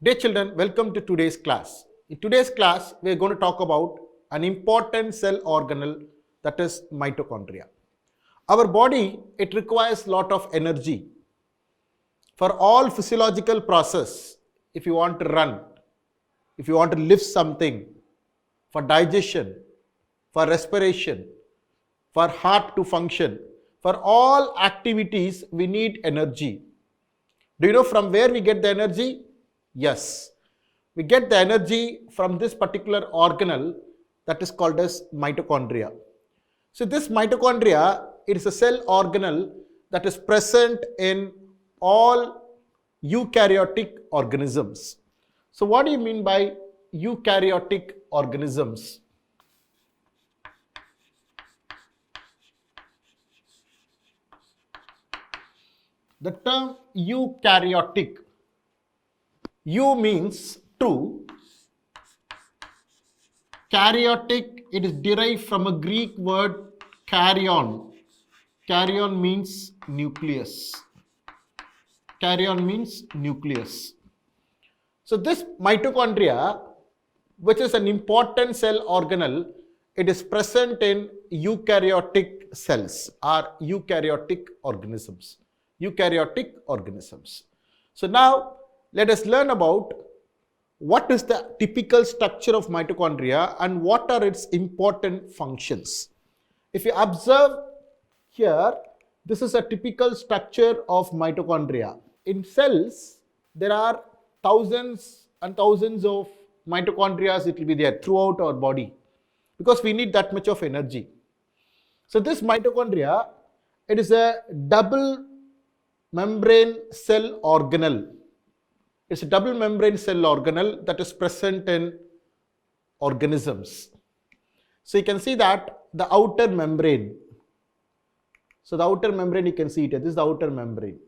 Dear children, welcome to today's class. In today's class, we are going to talk about an important cell organelle, that is mitochondria. Our body, it requires a lot of energy. For all physiological process, if you want to run, if you want to lift something, for digestion, for respiration, for heart to function, for all activities, we need energy. Do you know from where we get the energy? Yes, we get the energy from this particular organelle that is called as mitochondria. So this mitochondria, it is a cell organelle that is present in all eukaryotic organisms. So what do you mean by eukaryotic organisms? The term eukaryotic, eu means true, karyotic, it is derived from a Greek word karyon. Karyon means nucleus. Karyon means nucleus. So this mitochondria, which is an important cell organelle, it is present in eukaryotic cells or eukaryotic organisms. Eukaryotic organisms. So now let us learn about what is the typical structure of mitochondria and what are its important functions. If you observe here, this is a typical structure of mitochondria. In cells, there are thousands and thousands of mitochondria, it will be there throughout our body because we need that much of energy. So this mitochondria, it is a double membrane cell organelle. It's a double membrane cell organelle that is present in organisms. So you can see that the outer membrane. So the outer membrane, you can see it here. This is the outer membrane.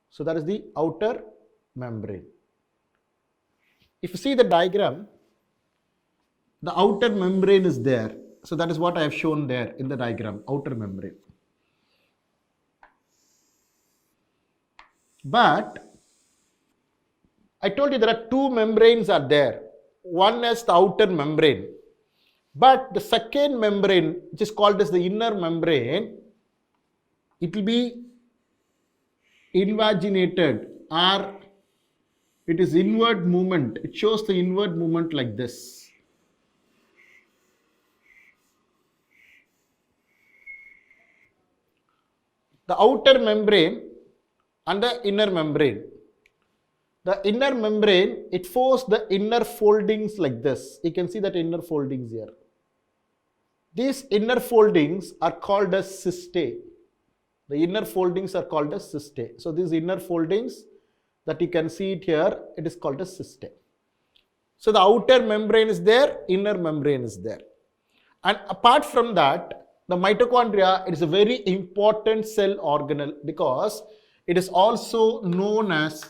So that is the outer membrane. If you see the diagram, the outer membrane is there. So that is what I have shown there in the diagram, outer membrane. But I told you there are two membranes are there. One is the outer membrane. But the second membrane, which is called as the inner membrane, it will be invaginated or it is inward movement. It shows the inward movement like this. The outer membrane and the inner membrane. The inner membrane, it forms the inner foldings like this. You can see that inner foldings here. These inner foldings are called as cistae. The inner foldings are called as cistae. So these inner foldings that you can see it here, it is called as cistae. So the outer membrane is there, inner membrane is there. And apart from that, the mitochondria, it is a very important cell organelle because it is also known as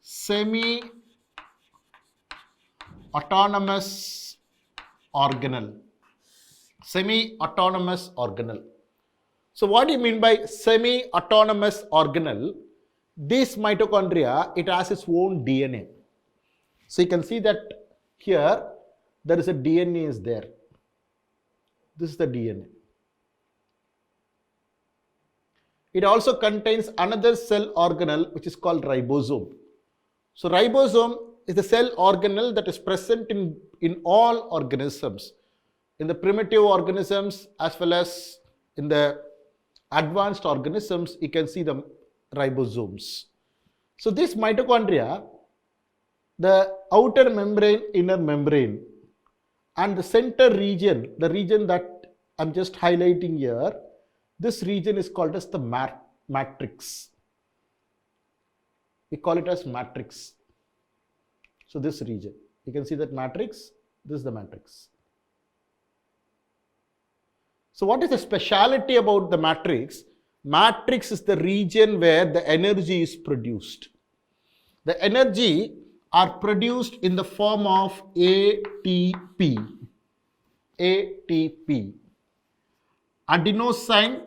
semi-autonomous organelle. Semi-autonomous organelle. So what do you mean by semi-autonomous organelle? This mitochondria, it has its own DNA. So you can see that here, there is a DNA is there. This is the DNA. It also contains another cell organelle which is called ribosome. So ribosome is the cell organelle that is present in all organisms. In the primitive organisms as well as in the advanced organisms, you can see the ribosomes. So this mitochondria, the outer membrane, inner membrane, and the center region, the region that I'm just highlighting here, this region is called as the matrix. We call it as matrix. So this region, you can see that matrix, this is the matrix. So what is the speciality about the matrix? Matrix is the region where the energy is produced. The energy are produced in the form of ATP. ATP. Adenosine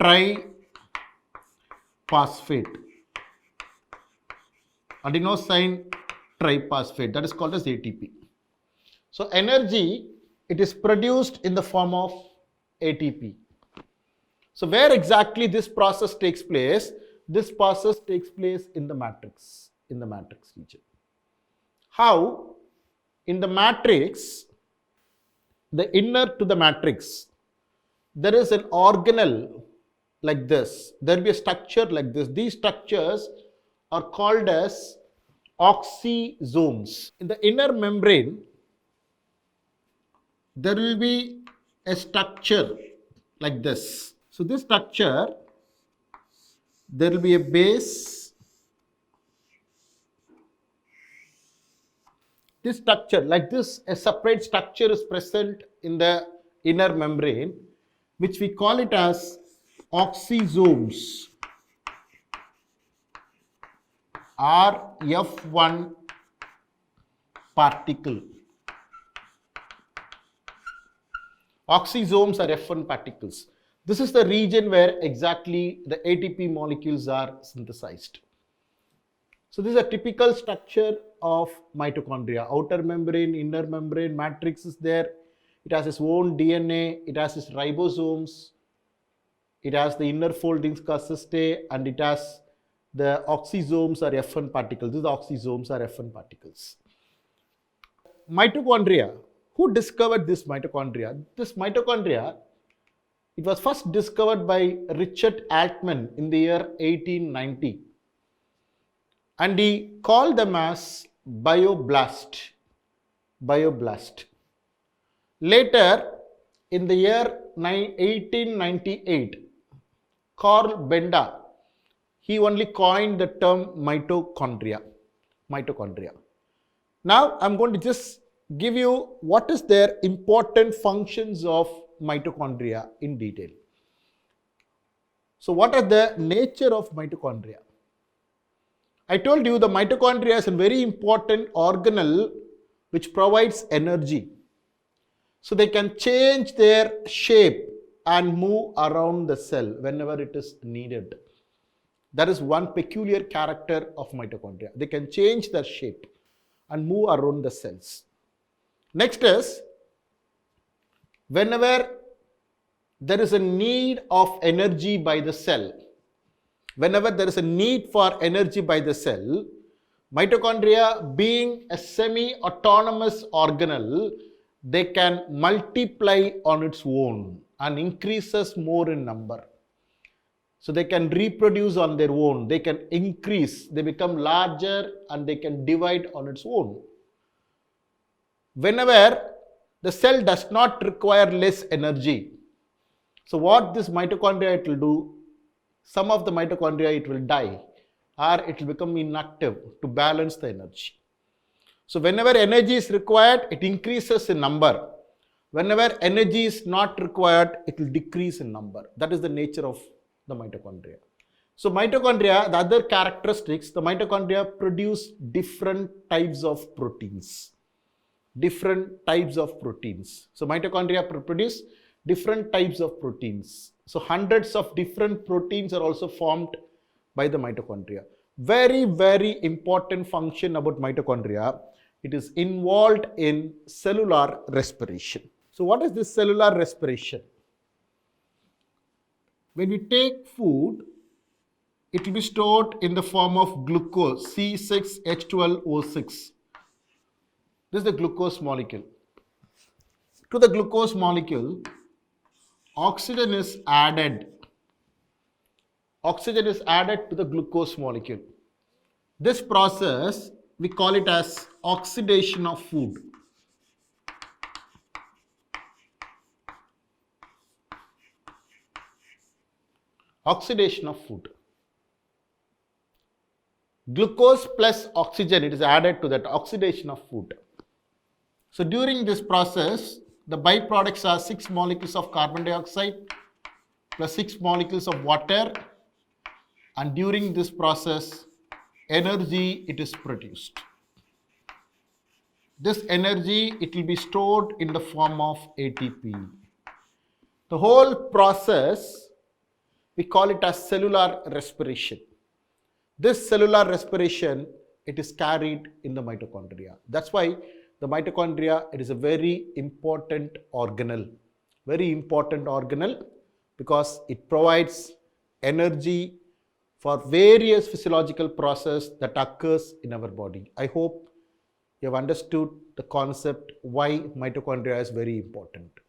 triphosphate. Adenosine triphosphate, that is called as ATP. So energy, it is produced in the form of ATP. So where exactly this process takes place? This process takes place in the matrix region. How? In the matrix, the inner to the matrix, there is an organelle like this. There will be a structure like this. These structures are called as oxysomes. In the inner membrane, there will be a structure like this. So this structure, there will be a base. This structure like this, a separate structure is present in the inner membrane, which we call it as oxysomes, or F1 particle. Oxysomes are F1 particles. This is the region where exactly the ATP molecules are synthesized. So this is a typical structure of mitochondria. Outer membrane, inner membrane, matrix is there. It has its own DNA. It has its ribosomes. It has the inner foldings called cystae, and it has the oxysomes are F1 particles. These oxysomes are F1 particles. Mitochondria. Who discovered this mitochondria? This mitochondria, it was first discovered by Richard Altman in the year 1890. And he called them as bioblast. Later, in the year 1898, Carl Benda, he only coined the term mitochondria. Now, I'm going to just give you what is their important functions of mitochondria in detail. So, what are the nature of mitochondria? I told you the mitochondria is a very important organelle which provides energy. So they can change their shape and move around the cell whenever it is needed. That is one peculiar character of mitochondria. They can change their shape and move around the cells. Next is, whenever there is a need of energy by the cell, whenever there is a need for energy by the cell, mitochondria being a semi-autonomous organelle, they can multiply on its own and increases more in number. So they can reproduce on their own, they can increase, they become larger and they can divide on its own. Whenever the cell does not require less energy, so what this mitochondria it will do, some of the mitochondria it will die or it will become inactive to balance the energy. So whenever energy is required, it increases in number. Whenever energy is not required, it will decrease in number. That is the nature of the mitochondria. So mitochondria, the other characteristics, the mitochondria produce different types of proteins. So mitochondria produce different types of proteins. So hundreds of different proteins are also formed by the mitochondria. Very, very important function about mitochondria. It is involved in cellular respiration. So what is this cellular respiration? When we take food, it will be stored in the form of glucose, C6H12O6. This is the glucose molecule. To the glucose molecule, oxygen is added. Oxygen is added to the glucose molecule. This process, we call it as oxidation of food. Oxidation of food. Glucose plus oxygen, it is added to that oxidation of food. So during this process, the byproducts are 6 molecules of carbon dioxide plus 6 molecules of water, and during this process, energy it is produced. This energy, it will be stored in the form of ATP. The whole process We call it as cellular respiration. This cellular respiration, it is carried in the mitochondria. That's why the mitochondria, it is a very important organelle because it provides energy for various physiological process that occurs in our body. I hope you have understood the concept why mitochondria is very important.